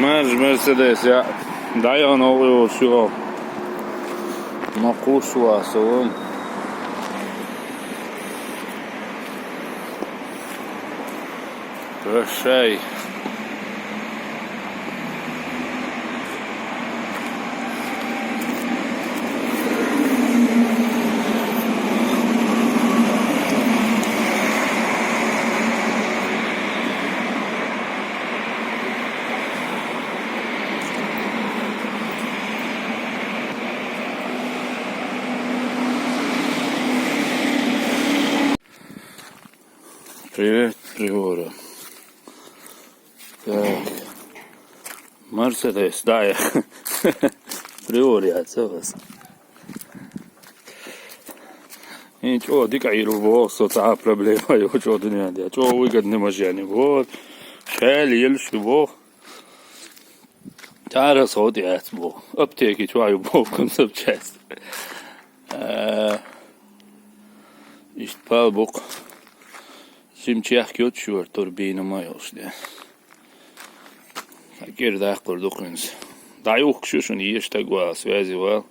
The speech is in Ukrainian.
Mercedes, ja. Dayan oluyor şu. Nakuş var oğlum. Böyle şey. Привет, Приора. Так. Мерседес, да, я. Приорія, це вас. Нічого, дикаїру босо, та проблема, його чого не надо. Чого вигідне машини, вот. Шел, єльші бог. Зараз от я бог. Аптеки чую бог, концепт. İşte palbuk. Simçiyah götürüyor turbine mayos diye. Geri de kurduk uns. Da yok şu şunu iyi işte gua связи var.